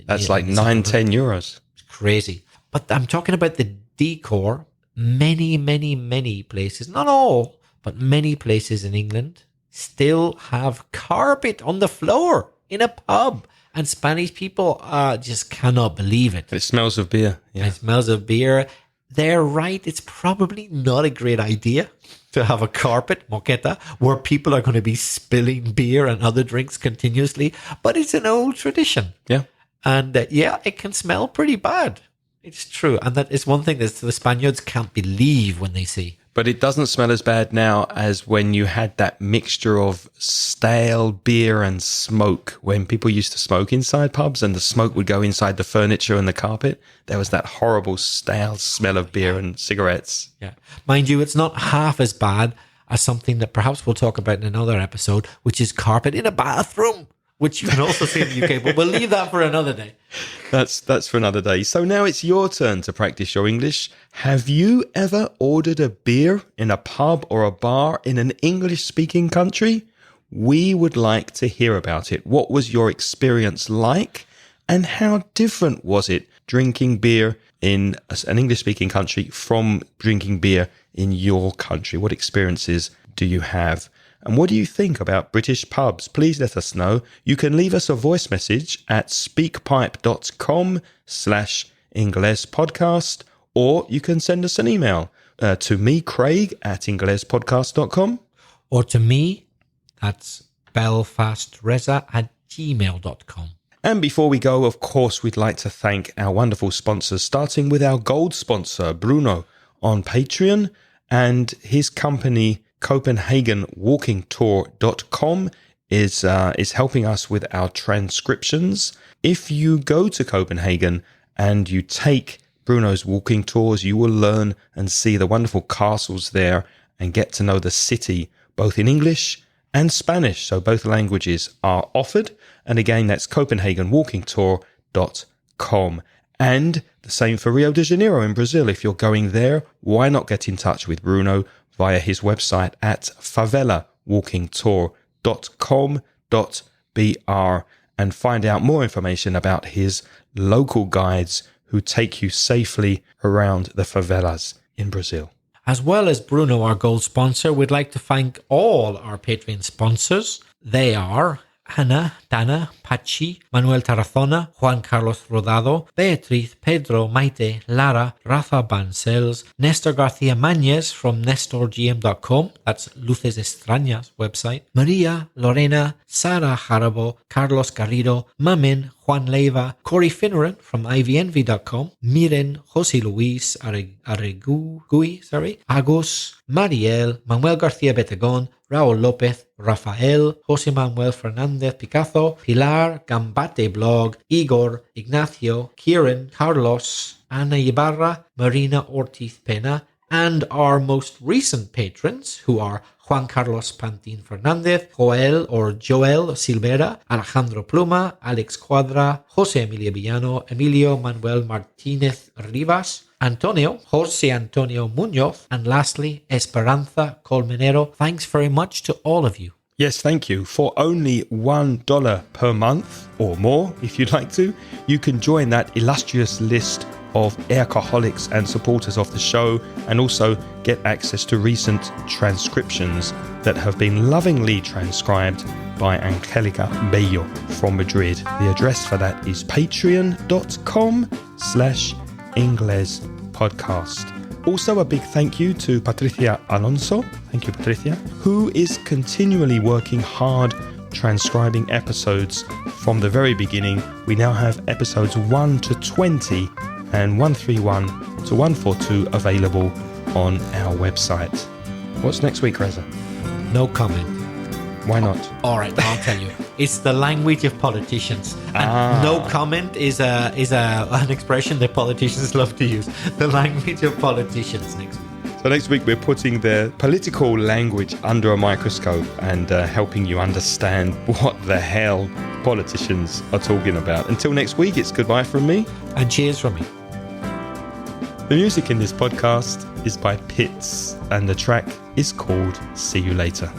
That's like 9-10 euros. It's crazy. But I'm talking about the decor. Many, many, many places, not all, but many places in England still have carpet on the floor in a pub. And Spanish people just cannot believe it. It smells of beer. Yeah. It smells of beer. They're right. It's probably not a great idea to have a carpet, moqueta, where people are going to be spilling beer and other drinks continuously. But it's an old tradition. Yeah. And it can smell pretty bad. It's true. And that is one thing that the Spaniards can't believe when they see. But it doesn't smell as bad now as when you had that mixture of stale beer and smoke. When people used to smoke inside pubs and the smoke would go inside the furniture and the carpet, there was that horrible stale smell of beer and cigarettes. Yeah. Mind you, it's not half as bad as something that perhaps we'll talk about in another episode, which is carpet in a bathroom, which you can also see in the UK, but we'll leave that for another day. That's for another day. So now it's your turn to practice your English. Have you ever ordered a beer in a pub or a bar in an English-speaking country? We would like to hear about it. What was your experience like? And how different was it drinking beer in an English-speaking country from drinking beer in your country? What experiences do you have? And what do you think about British pubs? Please let us know. You can leave us a voice message at speakpipe.com/inglespodcast, or you can send us an email to me, Craig, at inglespodcast.com. Or to me, that's belfastreza@gmail.com. And before we go, of course, we'd like to thank our wonderful sponsors, starting with our gold sponsor, Bruno, on Patreon, and his company, CopenhagenWalkingTour.com is helping us with our transcriptions. If you go to Copenhagen and you take Bruno's walking tours, you will learn and see the wonderful castles there and get to know the city, both in English and Spanish. So both languages are offered. And again, that's CopenhagenWalkingTour.com. And the same for Rio de Janeiro in Brazil. If you're going there, why not get in touch with Bruno via his website at favelawalkingtour.com.br and find out more information about his local guides who take you safely around the favelas in Brazil. As well as Bruno, our gold sponsor, we'd like to thank all our Patreon sponsors. They are Ana, Dana, Pachi, Manuel Tarazona, Juan Carlos Rodado, Beatriz, Pedro, Maite, Lara, Rafa Bancells, Nestor Garcia Mañez from nestorgm.com, that's Luces Extrañas website, Maria, Lorena, Sara Jarabo, Carlos Garrido, Mamen, Juan Leiva, Corey Finneran from ivnv.com, Miren, José Luis Arregui, Agus, Mariel, Manuel García Betagón, Raúl López, Rafael, José Manuel Fernández Picazo, Pilar, Gambate Blog, Igor, Ignacio, Kieran, Carlos, Ana Ibarra, Marina Ortiz Pena, and our most recent patrons, who are Juan Carlos Pantin Fernández, Joel Silvera, Alejandro Pluma, Alex Cuadra, José Emilio Villano, Emilio Manuel Martínez Rivas, José Antonio Muñoz, and lastly, Esperanza Colmenero. Thanks very much to all of you. Yes, thank you. For only $1 per month, or more if you'd like to, you can join that illustrious list of alcoholics and supporters of the show, and also get access to recent transcriptions that have been lovingly transcribed by Angelica Bello from Madrid. The address for that is patreon.com/inglespodcast. Also, a big thank you to Patricia Alonso, thank you Patricia, who is continually working hard transcribing episodes from the very beginning. We now have episodes 1 to 20 and 131 to 142 available on our website. What's next week, Reza? No comment. Why not? All right, I'll tell you. It's the language of politicians. And no comment is an expression that politicians love to use. The language of politicians next week. So next week we're putting their political language under a microscope and helping you understand what the hell politicians are talking about. Until next week, it's goodbye from me. And cheers from me. The music in this podcast is by Pitts, and the track is called See You Later.